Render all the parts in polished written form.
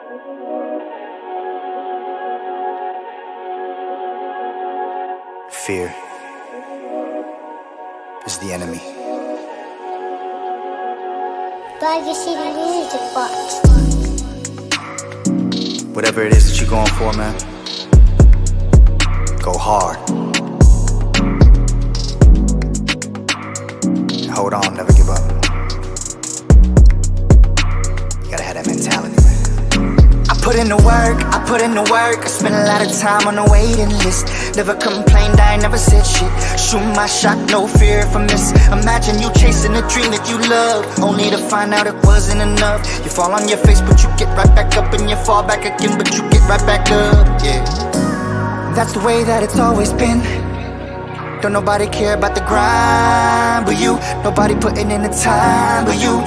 Fear is the enemy. Whatever it is that you're going for, man, go hard. Hold on, never give up. You gotta have that mentality, man. I put in the work, I spent a lot of time on the waiting list. Never complained, I ain't never said shit. Shoot my shot, no fear if I miss. Imagine you chasing a dream that you love, only to find out it wasn't enough. You fall on your face, but you get right back up. And you fall back again, but you get right back up, yeah. That's the way that it's always been. Don't nobody care about the grind but you. Nobody putting in the time but you.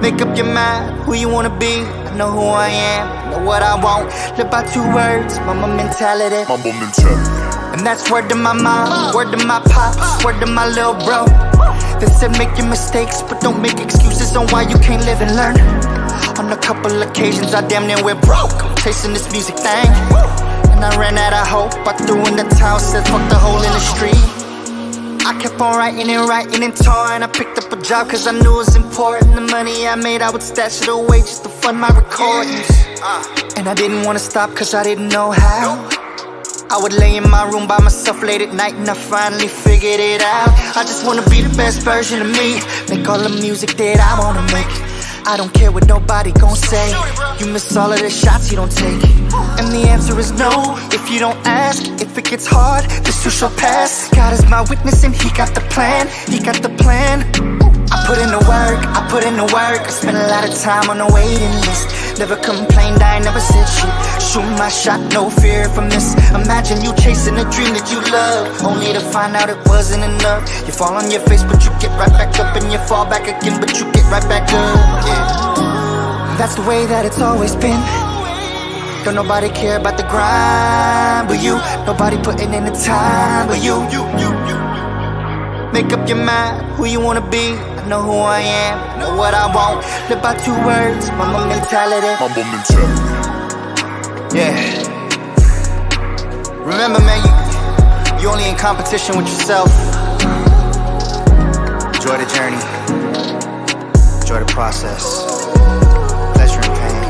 Make up your mind who you wanna be. I know who I am, know what I want. Live by 2 words, mama mentality. And that's word to my mom, word to my pops, word to my little bro. They said make your mistakes, but don't make excuses on why you can't live and learn. On a couple occasions I damn near went broke. I'm chasing this music thing, and I ran out of hope. I threw in the towel, said fuck the hole in the street. I kept on writing and touring. I picked up a job cause I knew it was important. The money I made, I would stash it away just to fund my recordings. And I didn't wanna stop cause I didn't know how. I would lay in my room by myself late at night and I finally figured it out. I just wanna be the best version of me, make all the music that I wanna make. I don't care what nobody gon' say. You miss all of the shots you don't take. And the answer is no, if you don't ask. If it gets hard, this too shall pass. God is my witness and he got the plan. He got the plan. I put in the work, I spent a lot of time on the waiting list. Never complained, I ain't never said shit. Shoot my shot, no fear if I miss. Imagine you chasing a dream that you love, only to find out it wasn't enough. You fall on your face, but you get right back up. And you fall back again, but you get right back up, yeah. That's the way that it's always been. Don't nobody care about the grind but you. Nobody putting in the time but you. Make up your mind who you wanna be. I know who I am, know what I want. Live by 2 words, mama mentality. Yeah. Remember, man, you only in competition with yourself. Enjoy the journey. Enjoy the process. Pleasure and pain.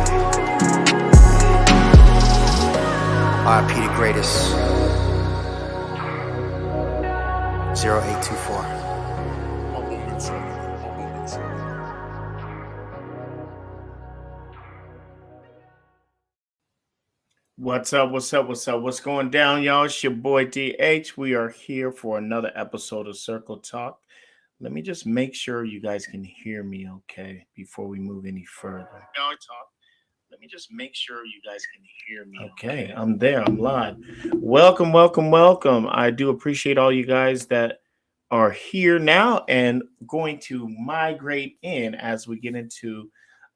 R.I.P. the greatest. 0824. What's going down, y'all? It's your boy DH. We are here for another episode of Circle Talk. Let me just make sure you guys can hear me okay before we move any further. Let me just make sure you guys can hear me. Okay, I'm there. I'm live. Welcome. I do appreciate all you guys that are here now and going to migrate in as we get into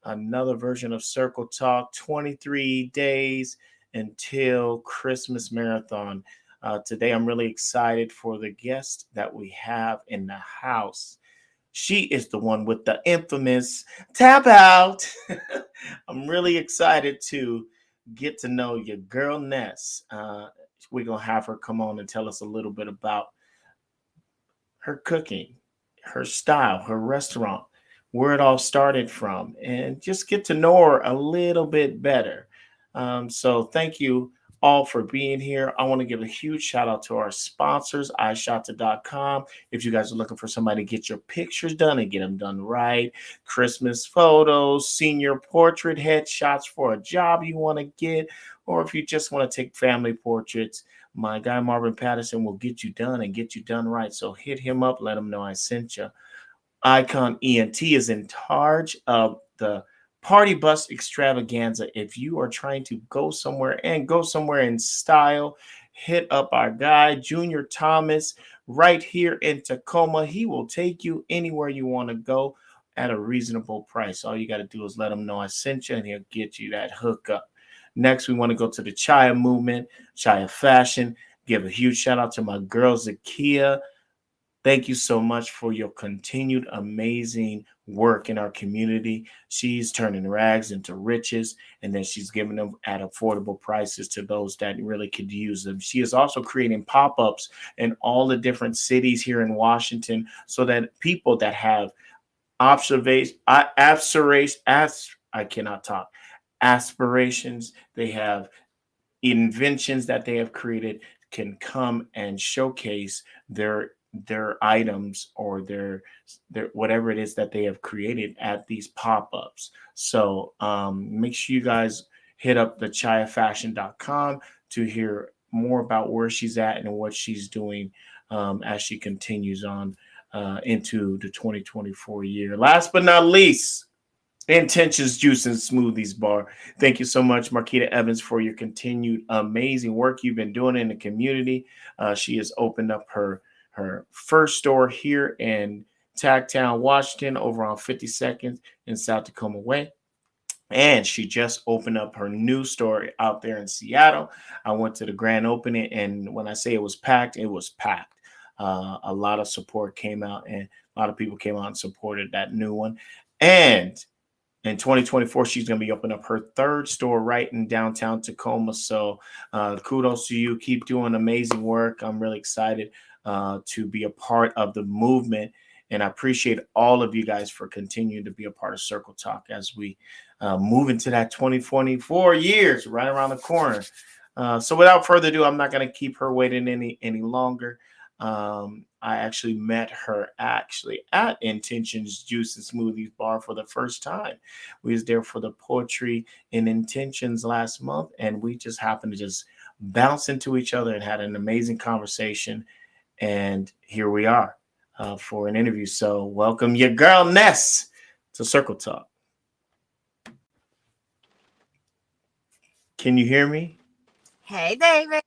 another version of Circle Talk. 23 days until Christmas Marathon. Today, I'm really excited for the guest that we have in the house. She is the one with the infamous tap out. I'm really excited to get to know YaGirlNess. We're going to have her come on and tell us a little bit about her cooking, her style, her restaurant, where it all started from, and just get to know her a little bit better. So thank you all for being here. I want to give a huge shout out to our sponsors, iShota.com. If you guys are looking for somebody to get your pictures done and get them done right, Christmas photos, senior portrait, headshots for a job you want to get, or if you just want to take family portraits, my guy Marvin Patterson will get you done and get you done right. So hit him up, let him know I sent you. Icon ENT is in charge of the Party Bus Extravaganza. If you are trying to go somewhere in style, hit up our guy, Junior Thomas, right here in Tacoma. He will take you anywhere you want to go at a reasonable price. All you got to do is let him know I sent you, and he'll get you that hookup. Next, we want to go to the Chaya movement, Chaya fashion. Give a huge shout out to my girl, Zakia. Thank you so much for your continued amazing work in our community. She's turning rags into riches, and then she's giving them at affordable prices to those that really could use them. She is also creating pop-ups in all the different cities here in Washington so that people that have observation, I cannot talk, aspirations, they have inventions that they have created, can come and showcase their items or their whatever it is that they have created at these pop-ups. So make sure you guys hit up the chiafashion.com to hear more about where she's at and what she's doing as she continues on into the 2024 year. Last but not least, Intentions Juice and Smoothies Bar. Thank you so much, Marquita Evans, for your continued amazing work you've been doing in the community. She has opened up her first store here in Tagtown, Washington, over on 52nd in South Tacoma Way. And she just opened up her new store out there in Seattle. I went to the grand opening, and when I say it was packed, it was packed. A lot of support came out, and a lot of people came out and supported that new one. And in 2024, she's going to be opening up her third store right in downtown Tacoma. So kudos to you. Keep doing amazing work. I'm really excited to be a part of the movement. And I appreciate all of you guys for continuing to be a part of Circle Talk as we move into that 2024 years right around the corner. So without further ado, I'm not going to keep her waiting any longer. I actually met her actually at Intentions Juice and Smoothies Bar for the first time. We was there for the Poetry and Intentions last month, and we just happened to just bounce into each other and had an amazing conversation. And here we are for an interview. So welcome YaGirlNess to Circle Talk. Can you hear me? Hey, David.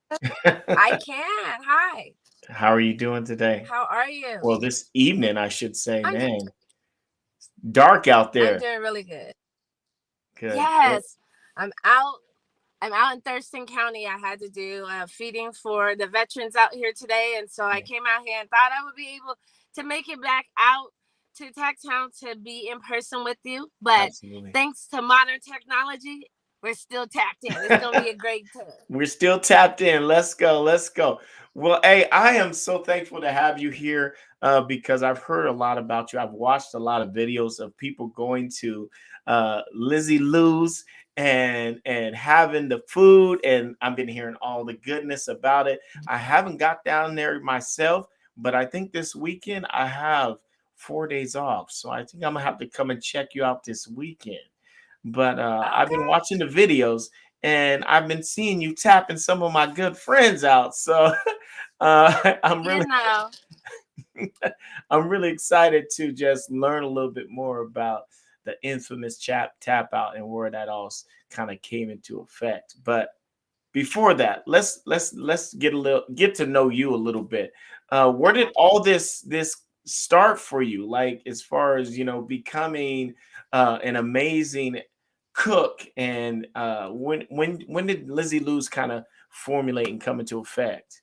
I can. Hi. How are you doing today? How are you? Well, this evening, I should say, I'm man. Dark out there. I'm doing really good. Good. Yes. I'm out in Thurston County. I had to do feeding for the veterans out here today. And so I came out here and thought I would be able to make it back out to Tagtown to be in person with you. But Absolutely. Thanks to modern technology, we're still tapped in. It's going to be a great time. We're still tapped in. Let's go. Let's go. Well, hey, I am so thankful to have you here because I've heard a lot about you. I've watched a lot of videos of people going to Lizzie Lou's and having the food, and I've been hearing all the goodness about it. I haven't got down there myself, but I think this weekend I have 4 days off, so I think I'm gonna have to come and check you out this weekend. But I've been watching the videos, and I've been seeing you tapping some of my good friends out. So I'm really excited to just learn a little bit more about the infamous tap out and where that all kind of came into effect. But before that, let's get to know you a little bit. Where did all this start for you? Like as far as becoming an amazing cook, and when did Lizzie Lou's kind of formulate and come into effect?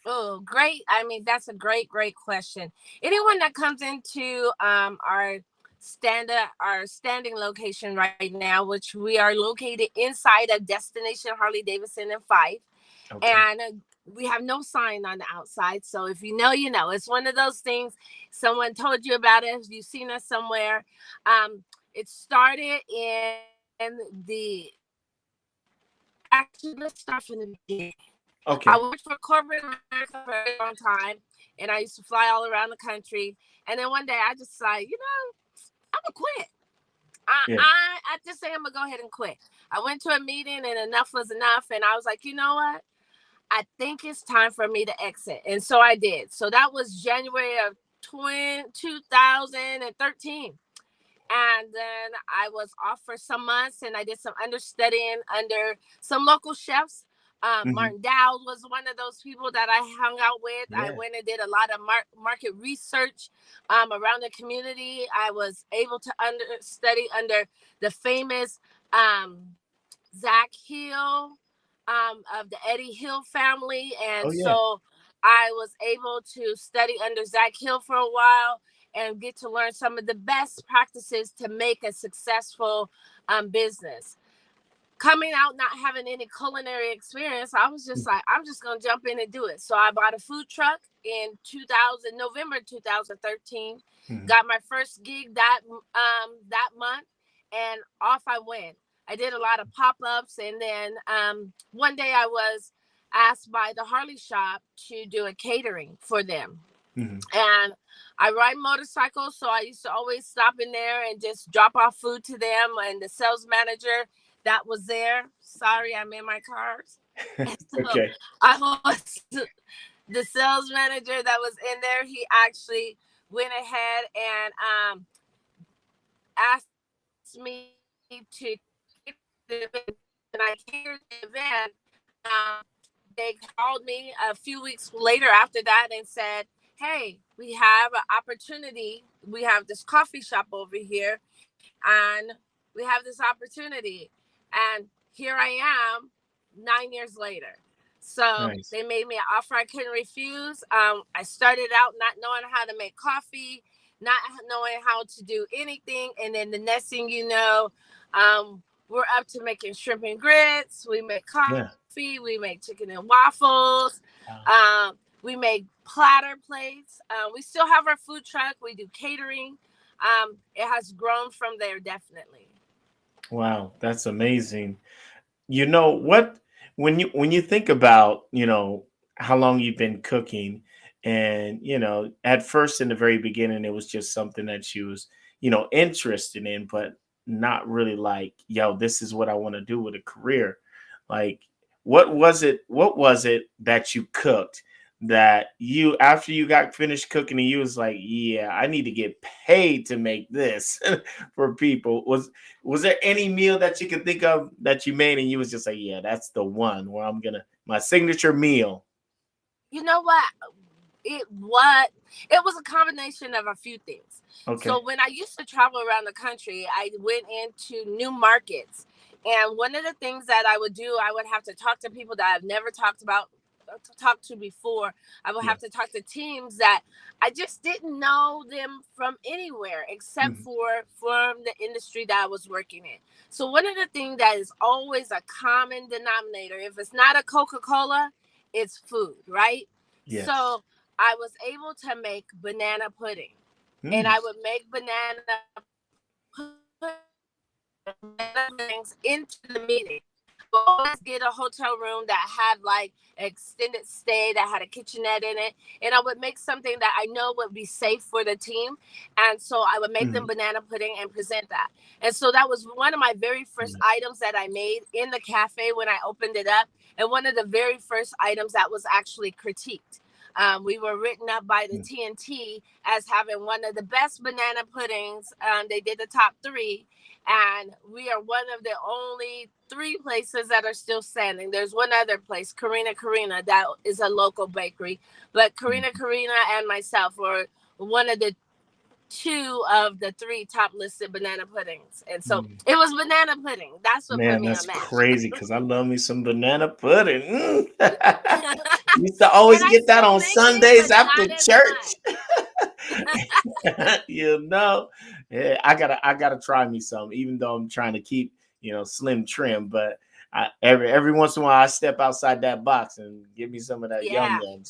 Oh, great. I mean, that's a great question. Anyone that comes into our standing location right now, which we are located inside of Destination Harley Davidson and 5. Okay. And we have no sign on the outside. So if you know, you know. It's one of those things, someone told you about it, you've seen us somewhere. It started in the actually, let's start from the beginning. Okay. I worked for corporate America for a very long time, and I used to fly all around the country. And then one day I just decided, I'm gonna quit. I just say I'm gonna go ahead and quit. I went to a meeting, and enough was enough. And I was like, you know what? I think it's time for me to exit. And so I did. So that was January of 2013. And then I was off for some months, and I did some understudying under some local chefs. Martin Dowd was one of those people that I hung out with. Yeah. I went and did a lot of market research around the community. I was able to study under the famous Zach Hill of the Eddie Hill family. And so I was able to study under Zach Hill for a while. and get to learn some of the best practices to make a successful business. Coming out not having any culinary experience, I was just like, I'm just gonna jump in and do it. So I bought a food truck in November 2013. Mhm. Got my first gig that month, and off I went. I did a lot of pop-ups, and then one day I was asked by the Harley shop to do a catering for them. Mhm. And I ride motorcycles, so I used to always stop in there and just drop off food to them. And the sales manager that was there, sorry, I'm in my cars. And so Okay. I was the sales manager that was in there. He actually went ahead and asked me to and I catered the event. Um, they called me a few weeks later after that and said, hey, we have an opportunity. We have this coffee shop over here, and we have this opportunity. And here I am 9 years later. So Nice. they made me an offer I couldn't refuse. I started out not knowing how to make coffee, not knowing how to do anything. And then the next thing you know, we're up to making shrimp and grits. We make Yeah. coffee. We make chicken and waffles. Wow. We make platter plates. We still have our food truck. We do catering. It has grown from there, definitely. Wow, that's amazing. You know what? When you think about, how long you've been cooking, and at first in the very beginning it was just something that she was, interested in, but not really like, yo, this is what I want to do with a career. Like, what was it that you cooked that you, after you got finished cooking, and you was like, yeah, I need to get paid to make this for people? Was there any meal that you could think of that you made and you was just like, yeah, that's the one where I'm gonna, my signature meal? You know what? It was a combination of a few things. Okay. So when I used to travel around the country, I went into new markets, and one of the things that I would do, I would have to talk to people that I've never talked to before. I would Yeah. have to talk to teams that I just didn't know them from anywhere except Mhm. for from the industry that I was working in. So one of the things that is always a common denominator, if it's not a Coca-Cola, it's food, right? Yes. So I was able to make banana pudding, and Mm. I would make puddings into the meeting. But always get a hotel room that had like extended stay, that had a kitchenette in it, and I would make something that I know would be safe for the team. And so I would make them Mhm. banana pudding and present that. And so that was one of my very first Nice. items that I made in the cafe when I opened it up, and one of the very first items that was actually critiqued. We were written up by the Mm. TNT as having one of the best banana puddings. They did the top three, and we are one of the only three places that are still standing. There's one other place, Karina, that is a local bakery, but Mm. Karina and myself were one of the two of the three top listed banana puddings. And so Mm. it was banana pudding. That's what put Man, me that's on MASH. crazy because I love me some banana pudding. And Used to always I get that still on make it, Sundays but after not as church. much. you know, yeah, I gotta try me some, even though I'm trying to keep, slim trim. But every once in a while, I step outside that box and give me some of that yum Yeah. yum.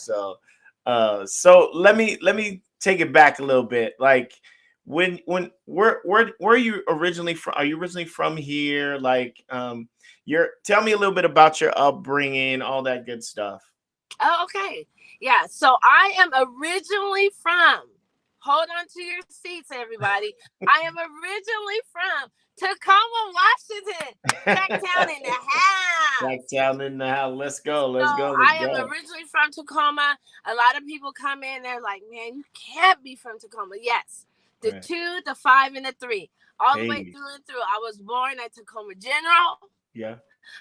So let me take it back a little bit. Like, where are you originally from? Are you originally from here? Like, tell me a little bit about your upbringing, all that good stuff. Oh, okay. Yeah. So I am originally from, hold on to your seats, everybody. I am originally from Tacoma, Washington. Cracktown in the Back house. down in the house. Let's go. So Let's go. Let's I am go. originally from Tacoma. A lot of people come in, they're like, man, you can't be from Tacoma. Yes. The Right. 2, the 5, and the 3. All the way Hey. through and through. I was born at Tacoma General. Yeah.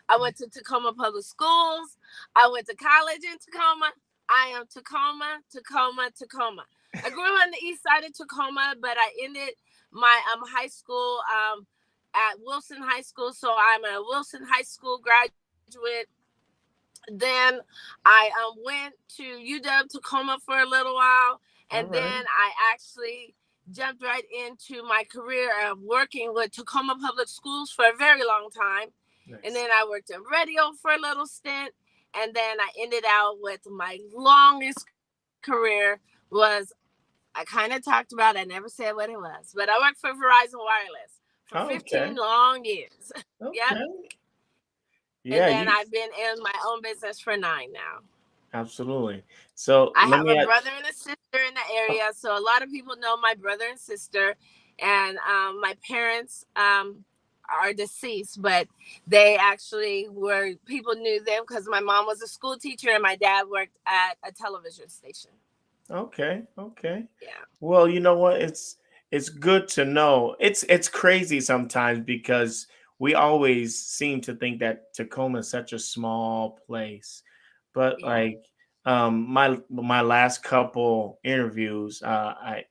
I went to Tacoma Public Schools. I went to college in Tacoma. I am Tacoma, Tacoma, Tacoma. I grew up on the east side of Tacoma, but I ended my high school at Wilson High School. So I'm a Wilson High School graduate. Then I went to UW Tacoma for a little while, All and right. then I actually jumped right into my career of working with Tacoma Public Schools for a very long time. Nice. And then I worked in radio for a little stint. And then I ended out with my longest career was, I kind of talked about, I never said what it was, but I worked for Verizon Wireless for Oh, 15 okay. long years. Yep. Okay. And Yeah, then you I've been in my own business for 9 now. absolutely. So I let have me a ask. brother and a sister in the area, so a lot of people know my brother and sister. And my parents are deceased, but they actually were, people knew them because my mom was a school teacher and my dad worked at a television station. Okay, okay. Yeah. Well, you know what? It's good to know. It's crazy sometimes because we always seem to think that Tacoma is such a small place. But Yeah. like my last couple interviews, I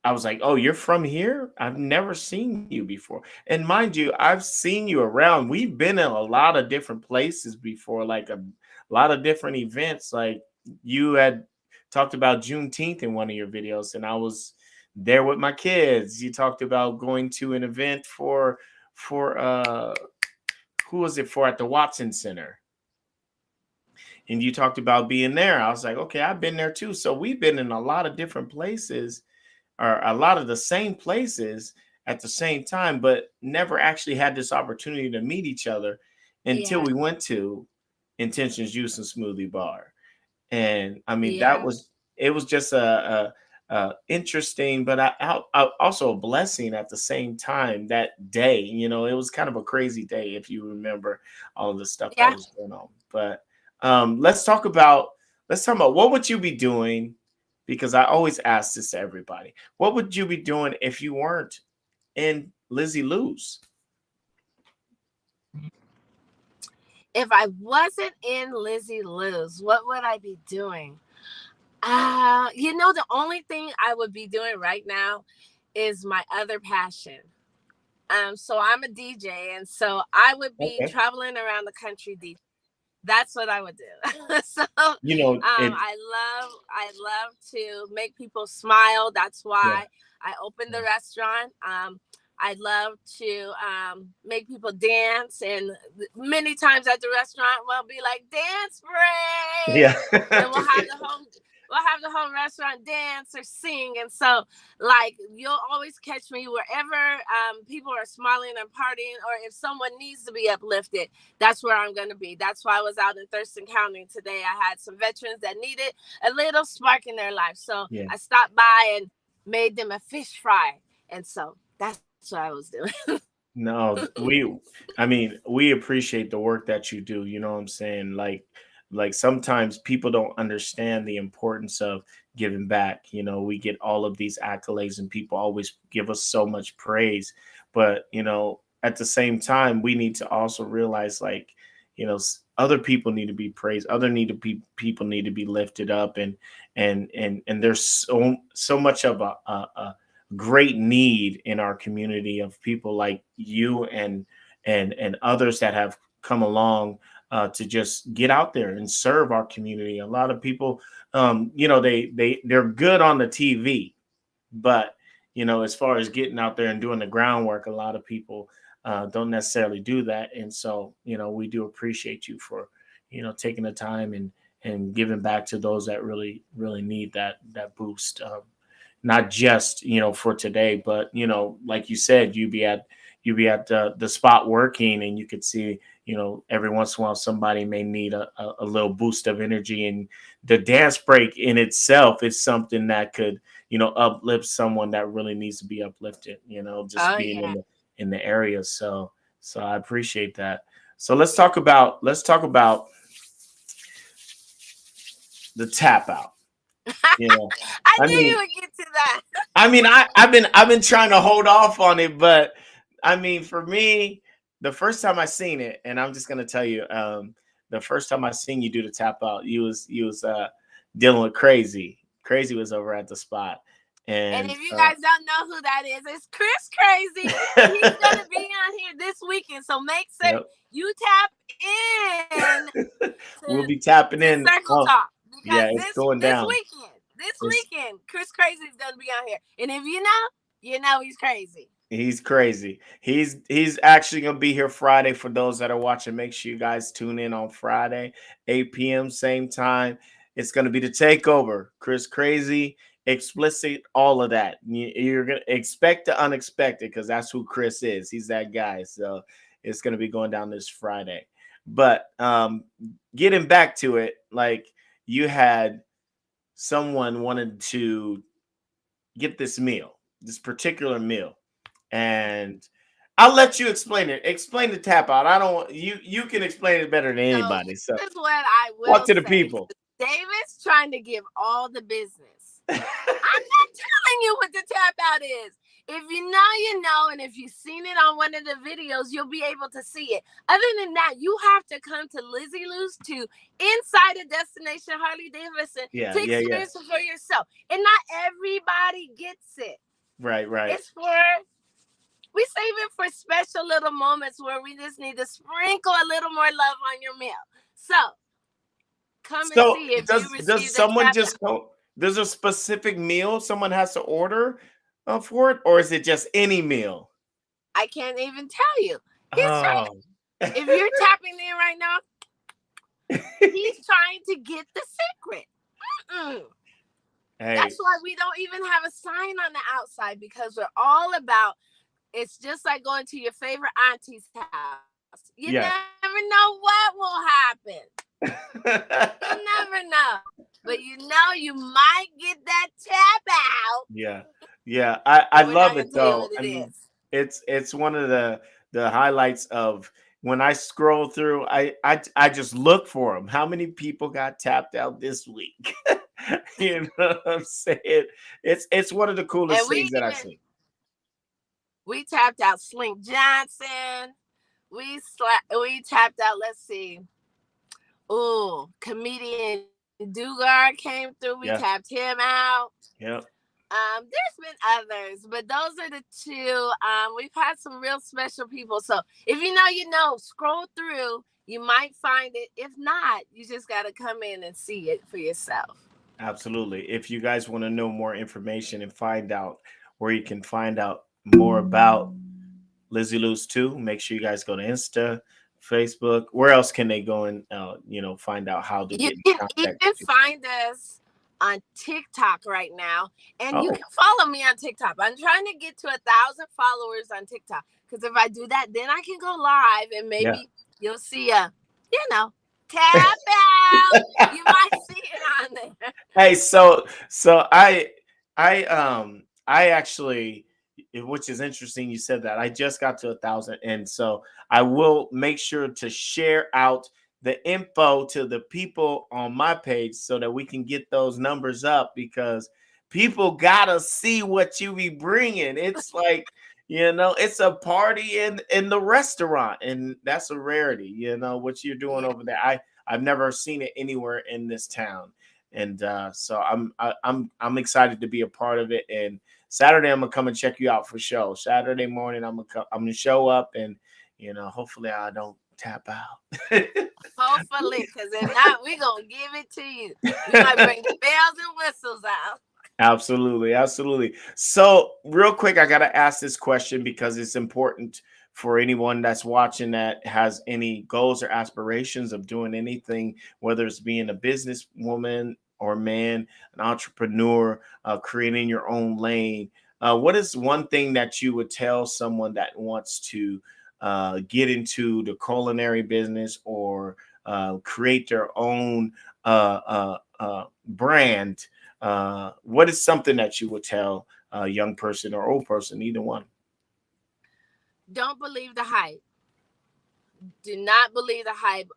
I was like, "Oh, you're from here? I've never seen you before." And mind you, I've seen you around. We've been in a lot of different places before, like a lot of different events. Like you had talked about Juneteenth in one of your videos, and I was there with my kids. You talked about going to an event for who was it for at the Watson Center, and you talked about being there. I was like, okay, I've been there too. So we've been in a lot of different places or a lot of the same places at the same time, but never actually had this opportunity to meet each other until Yeah. we went to Intentions Juice and Smoothie Bar. And I mean, that Yeah. was it was just a interesting, but also a blessing at the same time that day. You know, it was kind of a crazy day if you remember all of the stuff that Yeah. was going on. But let's talk about what would you be doing because I always ask this to everybody. What would you be doing if you weren't in Lizzie Lou's? If I wasn't in Lizzie Lou's, what would I be doing? The only thing I would be doing right now is my other passion. So I'm a DJ, and so I would be Okay. traveling around the country DJ. That's what I would do. So You know, it I love to make people smile. That's yeah, why I opened the yeah. restaurant. I love to make people dance, and many times at the restaurant we'll be like dance break, Yeah. and we'll have the whole restaurant dance or sing. And so, like, you'll always catch me wherever people are smiling and partying, or if someone needs to be uplifted, that's where I'm going to be. That's why I was out in Thurston County today. I had some veterans that needed a little spark in their life, so Yeah. I stopped by and made them a fish fry. And so that's what I was doing. No, I mean, we appreciate the work that you do. You know what I'm saying? Like sometimes people don't understand the importance of giving back. You know, we get all of these accolades and people always give us so much praise. But, at the same time, we need to also realize like, other people need to be praised. Other need to be people need to be lifted up and there's so much of a great need in our community of people like you and others that have come along to just get out there and serve our community. A lot of people, they're good on the TV, but as far as getting out there and doing the groundwork, a lot of people don't necessarily do that. And so, we do appreciate you for, taking the time and giving back to those that really, really need that boost. Not just for today, but like you said, you be at the spot working, and you could see every once in a while somebody may need a little boost of energy, and the dance break in itself is something that could uplift someone that really needs to be uplifted, just Oh being yeah. in the area. So I appreciate that. So let's talk about the tap out. you know I I knew you mean, would get to that. I've been trying to hold off on it, but I mean, for me, the first time I seen it, and I'm just gonna tell you, the first time I seen you do the tap out, you was dealing with crazy. Crazy was over at the spot, And and if you guys don't know who that is, it's Chris Crazy, and he's gonna be on here this weekend. So make sure yep, you tap in to we'll be tapping in. Circle Oh, Talk, yeah, because it's this going this down. weekend, This weekend, Chris Crazy is going to be on here. And if you know he's crazy. He's crazy. He's actually gonna be here Friday. For those that are watching, make sure you guys tune in on Friday, 8 p.m. same time. It's gonna be the takeover. Chris Crazy, explicit, all of that. You're gonna expect the unexpected because that's who Chris is. He's that guy. So it's gonna be going down this Friday. But getting back to it, like you had someone wanted to get this meal, this particular meal. And I'll let you explain it. Explain the tap out. I don't want you can explain it better than anybody. So this is what I talk will to the say. people. David's trying to give all the business. I'm not telling you what the tap out is. If you know, you know, and if you've seen it on one of the videos, you'll be able to see it. Other than that, you have to come to Lizzie Lou's 2 inside a Destination Harley Davidson to experience it for yourself. And not everybody gets it. Right. We save it for special little moments where we just need to sprinkle a little more love on your meal. So come and see if you receive does someone just go? There's a specific meal someone has to order for it, or is it just any meal? I can't even tell you. If you're tapping in right now, he's trying to get the secret. Hey. That's why we don't even have a sign on the outside, because we're all about. It's just like going to your favorite auntie's house. You never know what will happen. You never know. But you know you might get that tap out. Yeah. I love it though. I mean, it's one of the highlights of when I scroll through. I just look for them. How many people got tapped out this week? You know what I'm saying? It's one of the coolest things that I've seen. We tapped out Slink Johnson. We tapped out, let's see. Oh, comedian Dugard came through. We tapped him out. Yep. There's been others, but those are the 2. We've had some real special people. So if you know, scroll through. You might find it. If not, you just got to come in and see it for yourself. Absolutely. If you guys want to know more information and find out where you can find out more about Lizzie Lou's 2, make sure you guys go to Insta, Facebook. Where else can they go and find out how to get in contact? You can find us on TikTok right now, and you can follow me on TikTok. I'm trying to get to 1,000 followers on TikTok, because if I do that, then I can go live and maybe you'll see a tap out. You might see it on there. Hey, so I actually, which is interesting, you said that. I just got to 1,000, and so I will make sure to share out the info to the people on my page so that we can get those numbers up, because people gotta see what you be bringing. It's like, it's a party in the restaurant, and that's a rarity. What you're doing over there. I've never seen it anywhere in this town. And so I'm excited to be a part of it. And Saturday I'm gonna come and check you out for show. Saturday morning I'm gonna show up, and hopefully I don't tap out. Hopefully, because if not, we're gonna give it to you. We might bring the bells and whistles out. Absolutely. So real quick, I gotta ask this question because it's important for anyone that's watching that has any goals or aspirations of doing anything, whether it's being a businesswoman or man, an entrepreneur, creating your own lane. What is one thing that you would tell someone that wants to get into the culinary business or create their own brand? What is something that you would tell a young person or old person, either one? Don't believe the hype. Do not believe the hype.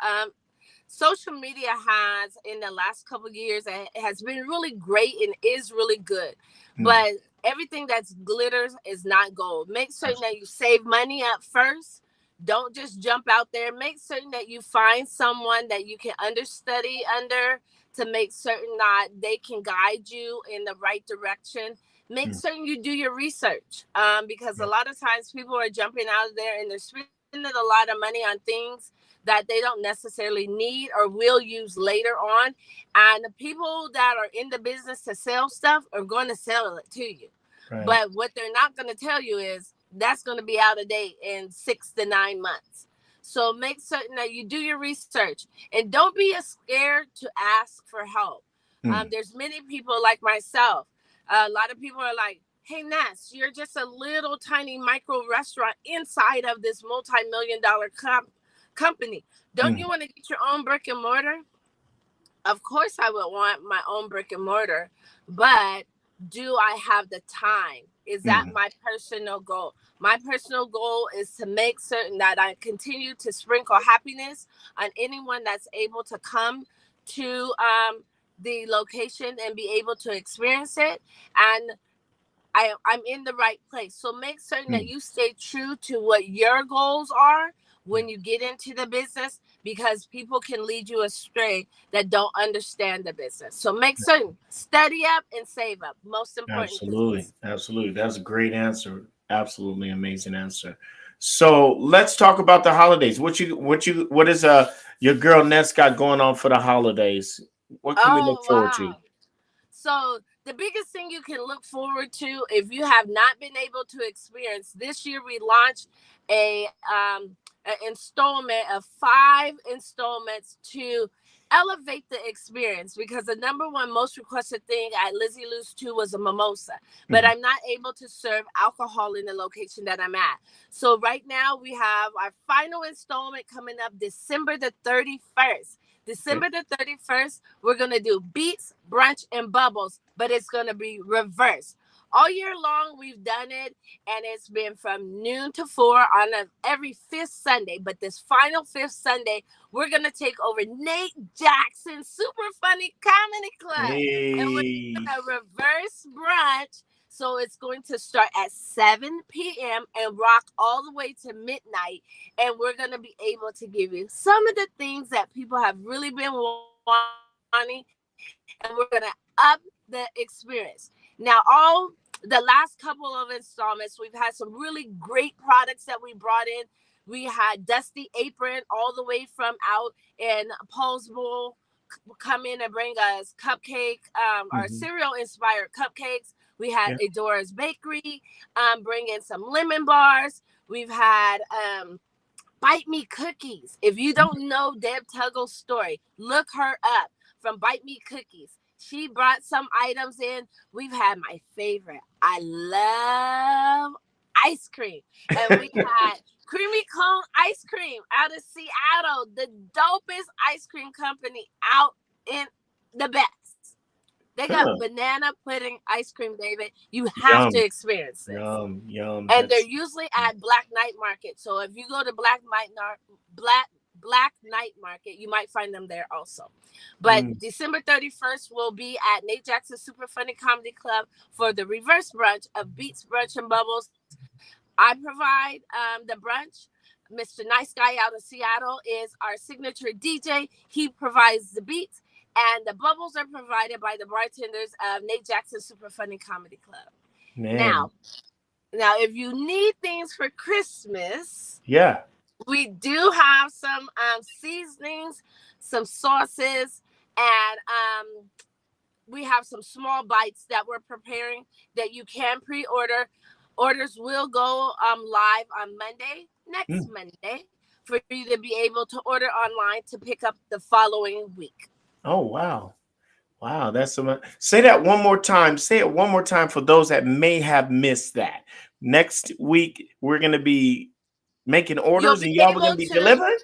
Social media has, in the last couple of years, has been really great and is really good. But everything that's glitters is not gold. Make certain that you save money up first. Don't just jump out there. Make certain that you find someone that you can understudy under to make certain that they can guide you in the right direction. Make certain you do your research, because a lot of times people are jumping out of there and they're spending a lot of money on things that they don't necessarily need or will use later on. And the people that are in the business to sell stuff are going to sell it to you. Right. But what they're not going to tell you is that's going to be out of date in 6 to 9 months. So make certain that you do your research and don't be scared to ask for help. There's many people like myself. A lot of people are like, hey, Ness, you're just a little tiny micro restaurant inside of this multi-million-dollar company. Don't you want to get your own brick and mortar? Of course, I would want my own brick and mortar, but do I have the time? Is that my personal goal? My personal goal is to make certain that I continue to sprinkle happiness on anyone that's able to come to the location and be able to experience it. And I'm in the right place. So make certain that you stay true to what your goals are when you get into the business, because people can lead you astray that don't understand the business. So make certain, study up and save up. Most important. Absolutely. Absolutely. That's a great answer. Absolutely amazing answer. So let's talk about the holidays. What is your girl Ness got going on for the holidays? What can we look forward to? So the biggest thing you can look forward to, if you have not been able to experience, this year we launched an installment of 5 installments to elevate the experience, because the number one most requested thing at Lizzie Lou's 2 was a mimosa, but I'm not able to serve alcohol in the location that I'm at. So right now we have our final installment coming up December the 31st. December the 31st, we're going to do beats, brunch, and bubbles, but it's going to be reversed. All year long, we've done it, and it's been from noon to 4 on every 5th Sunday. But this final 5th Sunday, we're going to take over Nate Jackson's Super Funny Comedy Club. Hey. And we're going to reverse brunch. So it's going to start at 7 p.m. and rock all the way to midnight. And we're going to be able to give you some of the things that people have really been wanting. And we're going to up the experience. Now, all the last couple of installments, we've had some really great products that we brought in. We had Dusty Apron all the way from out in Paulsville come in and bring us cupcake, our cereal-inspired cupcakes. We had Adora's Bakery bring in some lemon bars. We've had Bite Me Cookies. If you don't know Deb Tuggle's story, look her up from Bite Me Cookies. She brought some items in. We've had my favorite. I love ice cream. And we had Creamy Cone Ice Cream out of Seattle, the dopest ice cream company out in the best. They got banana pudding ice cream, David. You have to experience this. Yum. And they're usually at Black Night Market. So if you go to Black Night Market, you might find them there also. But December 31st will be at Nate Jackson Super Funny Comedy Club for the reverse brunch of Beats, Brunch, and Bubbles. I provide the brunch. Mr. Nice Guy out of Seattle is our signature DJ. He provides the beats. And the bubbles are provided by the bartenders of Nate Jackson Super Funny Comedy Club. Man. Now, if you need things for Christmas, we do have some seasonings, some sauces, and we have some small bites that we're preparing that you can pre-order. Orders will go live on Monday, next Monday, for you to be able to order online to pick up the following week. Oh, wow. Wow, that's so much. Say that one more time. Say it one more time for those that may have missed that. Next week, we're going to be making orders and y'all are going to be delivering?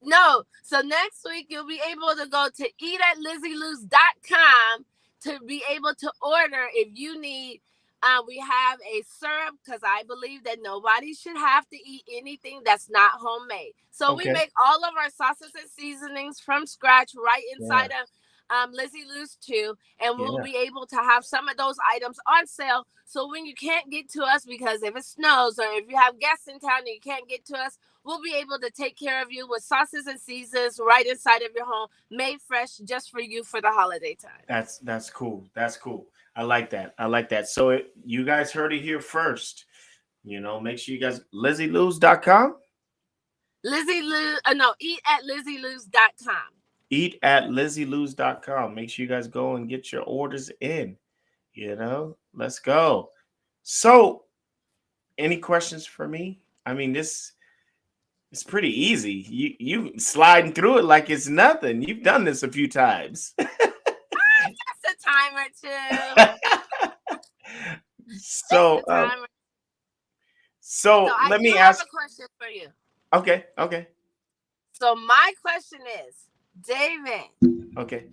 No. So next week, you'll be able to go to eatatlizzieloos.com to be able to order if you need. We have a syrup because I believe that nobody should have to eat anything that's not homemade. So we make all of our sauces and seasonings from scratch right inside of Lizzie Lou's 2. And we'll be able to have some of those items on sale. So when you can't get to us, because if it snows or if you have guests in town and you can't get to us, we'll be able to take care of you with sauces and seasons right inside of your home, made fresh just for you for the holiday time. That's cool. That's cool. I like that. So you guys heard it here first. You know, make sure you guys, LizzieLoos.com. Lizzie Lou, no, eat@LizzieLou's.com. Eat@LizzieLou's.com. Make sure you guys go and get your orders in. Let's go. So, any questions for me? I mean, this it's pretty easy. You sliding through it like it's nothing. You've done this a few times. Just a time or two. so, Just a time. so So I let do me have ask. a question for you. Okay. So my question is, David, Okay.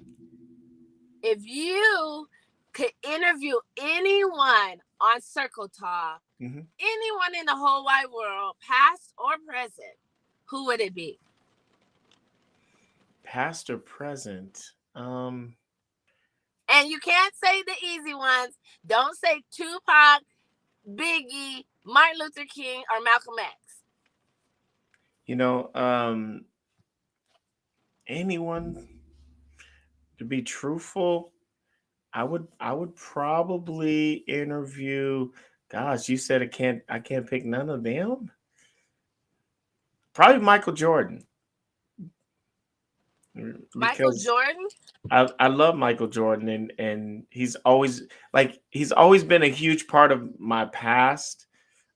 if you could interview anyone on Circle Talk, anyone in the whole wide world, past or present, who would it be? Past or present? And you can't say the easy ones. Don't say Tupac, Biggie, Martin Luther King, or Malcolm X. Anyone, to be truthful, I would probably interview. Gosh, you said I can't pick none of them. Probably Michael Jordan. Michael Because Jordan? I love Michael Jordan, and he's always been a huge part of my past,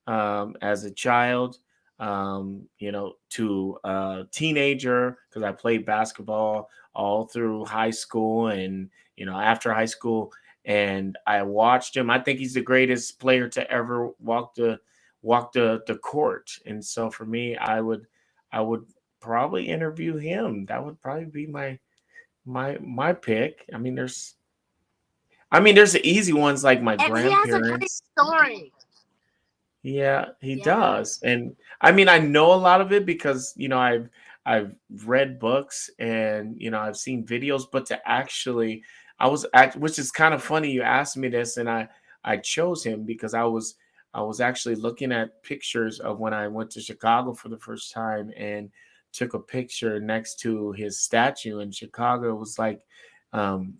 as a child, to a teenager, because I played basketball all through high school and, after high school. And I watched him. I think he's the greatest player to ever walk the court. And so for me, I would probably interview him. That would probably be my pick. There's the easy ones like my And he has a great grandparents. story. Yeah, he Yeah. does. And I know a lot of it because, I've read books and, I've seen videos, but to actually which is kind of funny you asked me this, and I chose him because I was actually looking at pictures of when I went to Chicago for the first time and took a picture next to his statue in Chicago. It was like um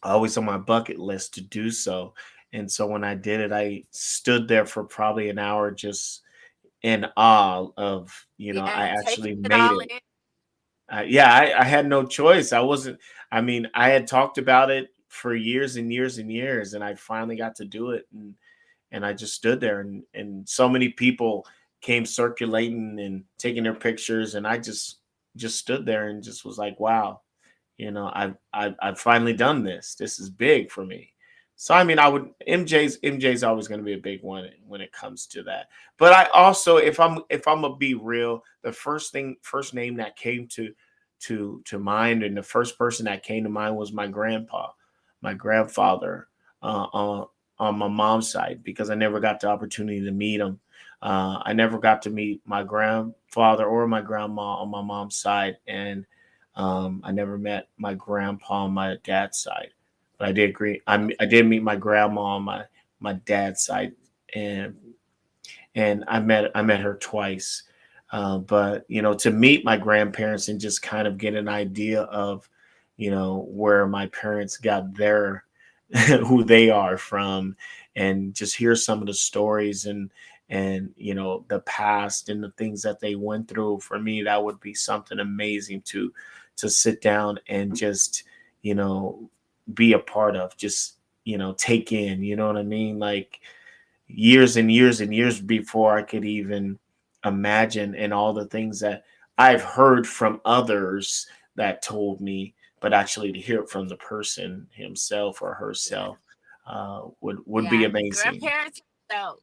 always on my bucket list to do so. And so when I did it, I stood there for probably an hour just in awe of, I Yeah, actually taking it made all it. in. Yeah, I had no choice. I had talked about it for years and years and years, and I finally got to do it. And I just stood there, and so many people came circulating and taking their pictures. And I just stood there and just was like, wow, I've finally done this. This is big for me. So I would MJ's always going to be a big one when it comes to that. But I also, if I'm gonna be real, the first name that came to mind, and the first person that came to mind was my grandfather, on my mom's side, because I never got the opportunity to meet him. I never got to meet my grandfather or my grandma on my mom's side, and I never met my grandpa on my dad's side, but I did agree. I did meet my grandma on my dad's side, and I met her twice. But to meet my grandparents and just kind of get an idea of, where my parents got their who they are from, and just hear some of the stories and the past and the things that they went through. For me, that would be something amazing to sit down and just you know be a part of, just take in, you know what I mean, like years and years and years before I could even imagine, and all the things that I've heard from others that told me, but actually to hear it from the person himself or herself, would be Yeah, amazing. grandparents are dope.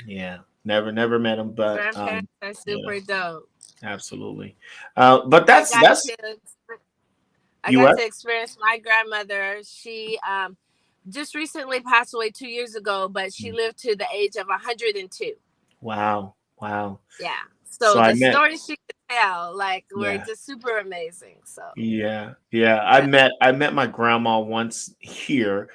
Yeah, never met him, but Grandparents are you know super dope. absolutely. But I that's got that's to I you got what? to experience my grandmother. She just recently passed away 2 years ago, but she lived to the age of 102. Wow. Yeah. So So I the met stories she could tell, like, were yeah. just super amazing. So Yeah. I yeah. met my grandma once here,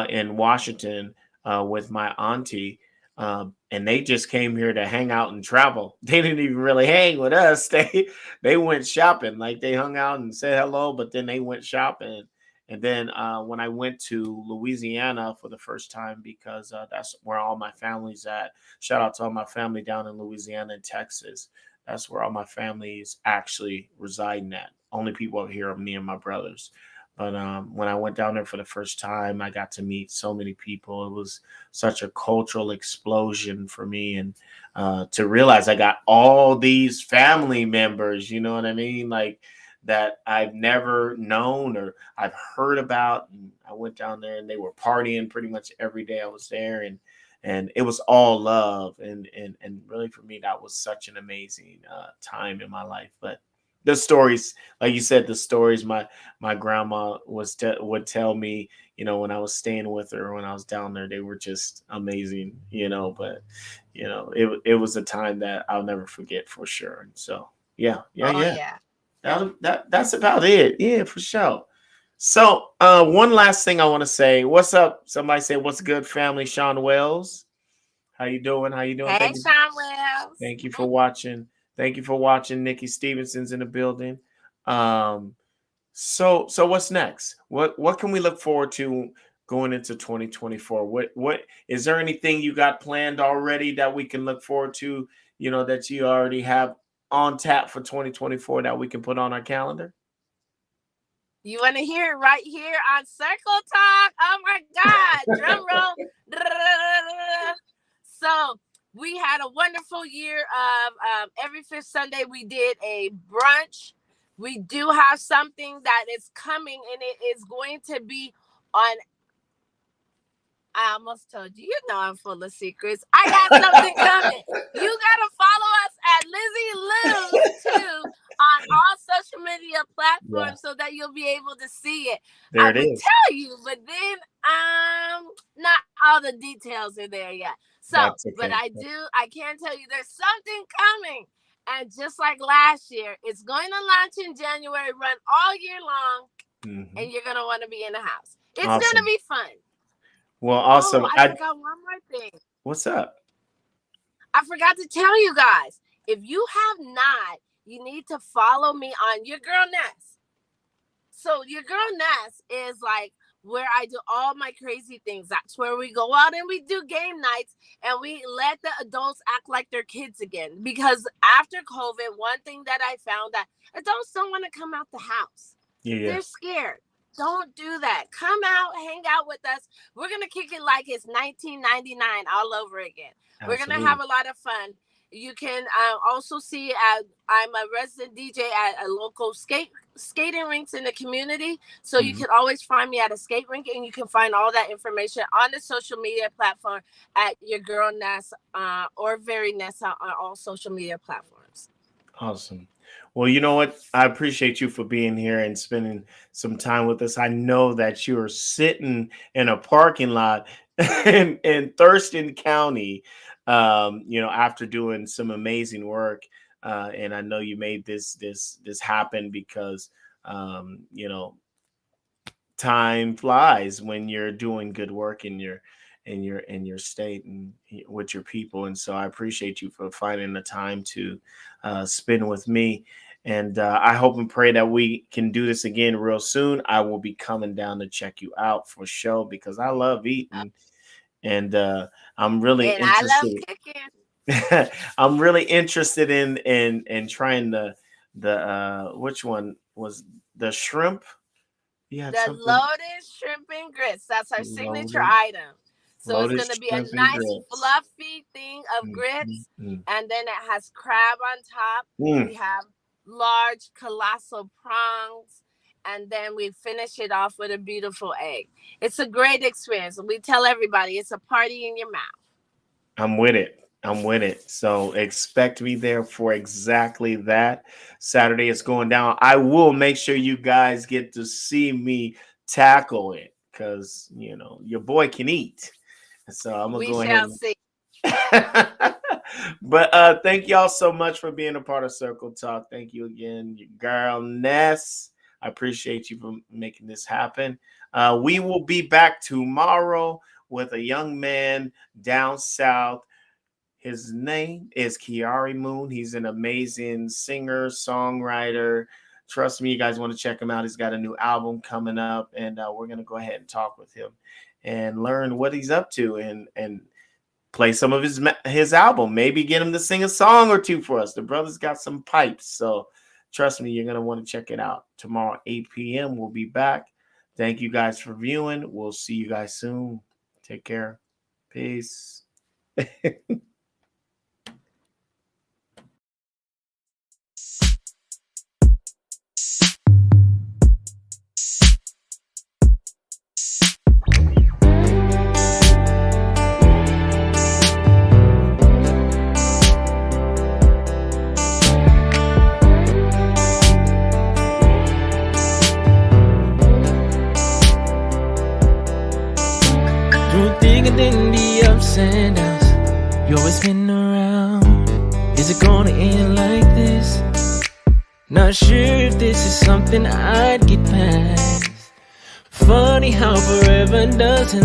in Washington, with my auntie, and they just came here to hang out and travel. They didn't even really hang with us. They went shopping. Like, they hung out and said hello, but then they went shopping. And then when I went to Louisiana for the first time, because that's where all my family's at. Shout out to all my family down in Louisiana and Texas. That's where all my family is actually residing at. Only people out here are me and my brothers. But when I went down there for the first time, I got to meet so many people. It was such a cultural explosion for me, and to realize I got all these family members. You know what I mean? Like that I've never known or I've heard about. And I went down there and they were partying pretty much every day I was there, and it was all love, and really for me that was such an amazing time in my life. But the stories, like you said, the stories my grandma would tell me, when I was staying with her, when I was down there, they were just amazing, but it was a time that I'll never forget for sure. And so yeah, yeah, Oh yeah. yeah. That's about it. Yeah, for sure. So one last thing I want to say. What's up? Somebody say what's good, family. Sean Wells. How you doing? How you doing? Hey, Sean Wells. Thank you for watching. Thank you for watching. Nikki Stevenson's in the building. Um, so what's next? What can we look forward to going into 2024? What is there anything you got planned already that we can look forward to? That you already have on tap for 2024 that we can put on our calendar? You want to hear it right here on Circle Talk? Oh my God. Drum roll. So we had a wonderful year of every fifth Sunday we did a brunch. We do have something that is coming, and it is going to be on. I almost told you, I'm full of secrets. I got something coming. You gotta follow us at Lizzie Lives too on all social media Yeah, platforms so that you'll be able to see it. there I it would is. tell you, but then not all the details are there yet. So, That's but okay. I can tell you there's something coming. And just like last year, it's going to launch in January, run all year long, Hmm. and you're gonna want to be in the house. It's gonna Awesome. be fun. Well, Oh, awesome. I forgot one more thing. What's up? I forgot to tell you guys. If you have not, you need to follow me on Your Girl Ness. So Your Girl Ness is like where I do all my crazy things. That's where we go out and we do game nights and we let the adults act like they're kids again. Because after COVID, one thing that I found that adults don't want to come out the house. Yeah, yeah. They're scared. Don't do that. Come out, hang out with us. We're going to kick it like it's 1999 all over again. We're going to Absolutely. have a lot of fun. You can also see I'm a resident DJ at a local skating rinks in the community. So you Mhm. can always find me at a skate rink, and you can find all that information on the social media platform at Your Girl Ness or Very Ness on all social media platforms. Awesome. Well, you know what? I appreciate you for being here and spending some time with us. I know that you're sitting in a parking lot in Thurston County, after doing some amazing work. And I know you made this happen because um, you know, time flies when you're doing good work in your state and with your people. And so I appreciate you for finding the time to spend with me. And I hope and pray that we can do this again real soon. I will be coming down to check you out for sure because I love eating, and I'm really And I love interested. cooking. I'm really interested in trying the which one was the shrimp? You had The something loaded shrimp and grits. That's our signature loaded. item. So it's Loaded going to be a shrimp and nice grits. fluffy thing of Mm, mm, grits. mm. And then it has crab on top. Mm, We have large, colossal prongs. And then we finish it off with a beautiful egg. It's a great experience. We tell everybody it's a party in your mouth. I'm with it. I'm with it. So expect me there for exactly that. Saturday is going down. I will make sure you guys get to see me tackle it because your boy can eat. So I'm gonna We go ahead shall and see. but thank y'all so much for being a part of Circle Talk. Thank you again, your girl Ness. I appreciate you for making this happen. We will be back tomorrow with a young man down south. His name is Kiari Moon. He's an amazing singer, songwriter. Trust me, you guys want to check him out. He's got a new album coming up, and we're gonna go ahead and talk with him and learn what he's up to and play some of his album. Maybe get him to sing a song or two for us. The brother's got some pipes. So trust me, you're going to want to check it out. Tomorrow, 8 p.m., we'll be back. Thank you guys for viewing. We'll see you guys soon. Take care. Peace. Than the ups and downs, you always been around. Is it gonna end like this? Not sure if this is something I'd get past. Funny how forever doesn't